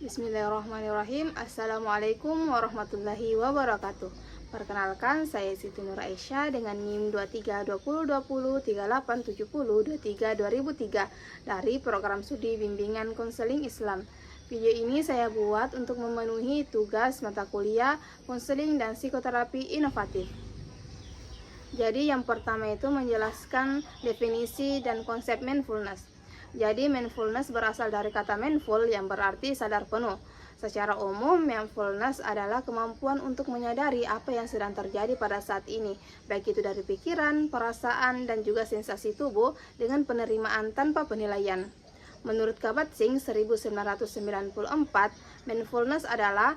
Bismillahirrahmanirrahim. Assalamualaikum warahmatullahi wabarakatuh. Perkenalkan, saya Siti Nur Aisyah dengan NIM 232020387023 dari Program Studi Bimbingan Konseling Islam. Video ini saya buat untuk memenuhi tugas mata kuliah konseling dan psikoterapi inovatif. Jadi yang pertama itu menjelaskan definisi dan konsep mindfulness. Jadi mindfulness berasal dari kata mindful yang berarti sadar penuh. Secara umum, mindfulness adalah kemampuan untuk menyadari apa yang sedang terjadi pada saat ini, baik itu dari pikiran, perasaan, dan juga sensasi tubuh dengan penerimaan tanpa penilaian. Menurut Kabat-Zinn 1994, mindfulness adalah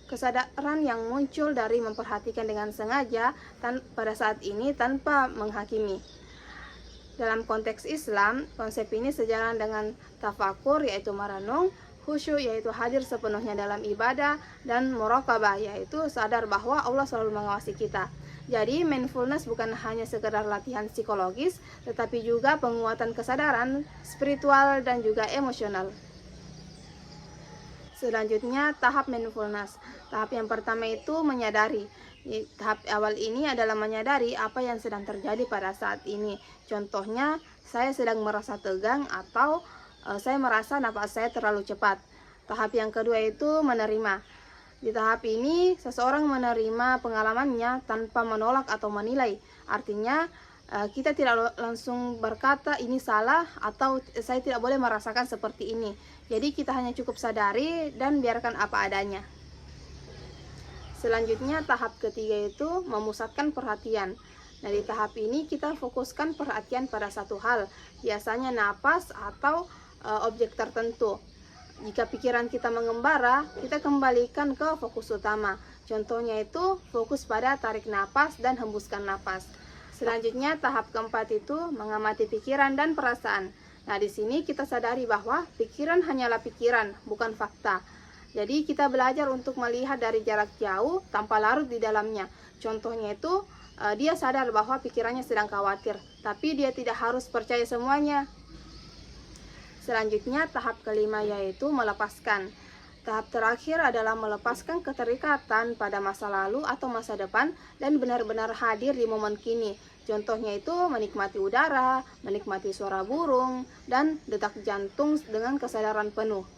kesadaran yang muncul dari memperhatikan dengan sengaja pada saat ini tanpa menghakimi. Dalam konteks Islam, konsep ini sejalan dengan tafakur yaitu merenung, khusyuk yaitu hadir sepenuhnya dalam ibadah, dan muraqabah yaitu sadar bahwa Allah selalu mengawasi kita. Jadi mindfulness bukan hanya sekedar latihan psikologis, tetapi juga penguatan kesadaran, spiritual, dan juga emosional. Selanjutnya, tahap mindfulness. Tahap yang pertama itu menyadari. Tahap awal ini adalah menyadari apa yang sedang terjadi pada saat ini. Contohnya, saya sedang merasa tegang atau saya merasa napas saya terlalu cepat. Tahap yang kedua itu menerima. Di tahap ini, seseorang menerima pengalamannya tanpa menolak atau menilai. Artinya, kita tidak langsung berkata ini salah atau saya tidak boleh merasakan seperti ini. Jadi kita hanya cukup sadari dan biarkan apa adanya. Selanjutnya tahap ketiga itu memusatkan perhatian. Nah, di tahap ini kita fokuskan perhatian pada satu hal, biasanya napas atau objek tertentu. Jika pikiran kita mengembara, kita kembalikan ke fokus utama. Contohnya itu fokus pada tarik napas dan hembuskan napas. Selanjutnya tahap keempat itu mengamati pikiran dan perasaan. Nah, di sini kita sadari bahwa pikiran hanyalah pikiran, bukan fakta. Jadi kita belajar untuk melihat dari jarak jauh tanpa larut di dalamnya. Contohnya itu dia sadar bahwa pikirannya sedang khawatir, tapi dia tidak harus percaya semuanya. Selanjutnya tahap kelima yaitu melepaskan. Tahap terakhir adalah melepaskan keterikatan pada masa lalu atau masa depan dan benar-benar hadir di momen kini. Contohnya itu menikmati udara, menikmati suara burung, dan detak jantung dengan kesadaran penuh.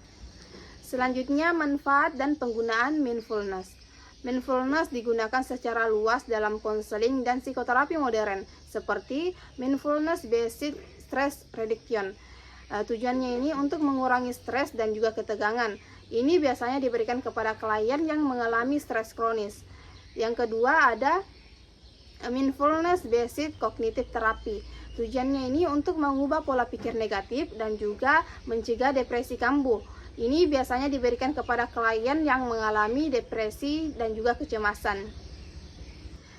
Selanjutnya, manfaat dan penggunaan mindfulness. Mindfulness digunakan secara luas dalam konseling dan psikoterapi modern, seperti mindfulness based stress reduction. Tujuannya ini untuk mengurangi stres dan juga ketegangan. Ini biasanya diberikan kepada klien yang mengalami stres kronis. Yang kedua ada mindfulness based cognitive therapy. Tujuannya ini untuk mengubah pola pikir negatif dan juga mencegah depresi kambuh. Ini biasanya diberikan kepada klien yang mengalami depresi dan juga kecemasan.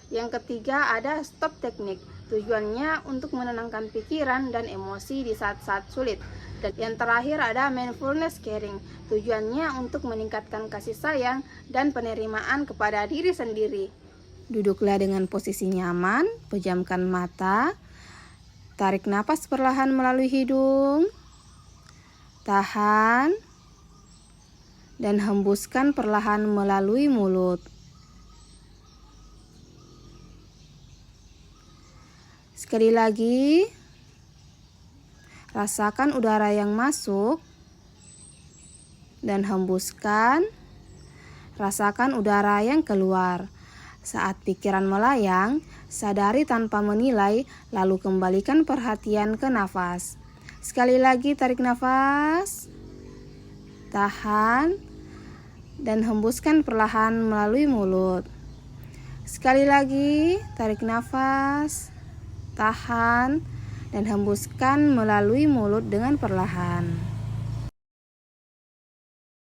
Yang ketiga ada stop teknik. Tujuannya untuk menenangkan pikiran dan emosi di saat-saat sulit. Dan yang terakhir ada mindfulness caring. Tujuannya untuk meningkatkan kasih sayang dan penerimaan kepada diri sendiri. Duduklah dengan posisi nyaman, pejamkan mata, tarik napas perlahan melalui hidung, tahan, dan hembuskan perlahan melalui mulut. Sekali lagi, rasakan udara yang masuk dan hembuskan. Rasakan udara yang keluar. Saat pikiran melayang, sadari tanpa menilai, lalu kembalikan perhatian ke nafas. Sekali lagi, tarik nafas, tahan, dan hembuskan perlahan melalui mulut. Sekali lagi, tarik nafas, tahan, dan hembuskan melalui mulut dengan perlahan.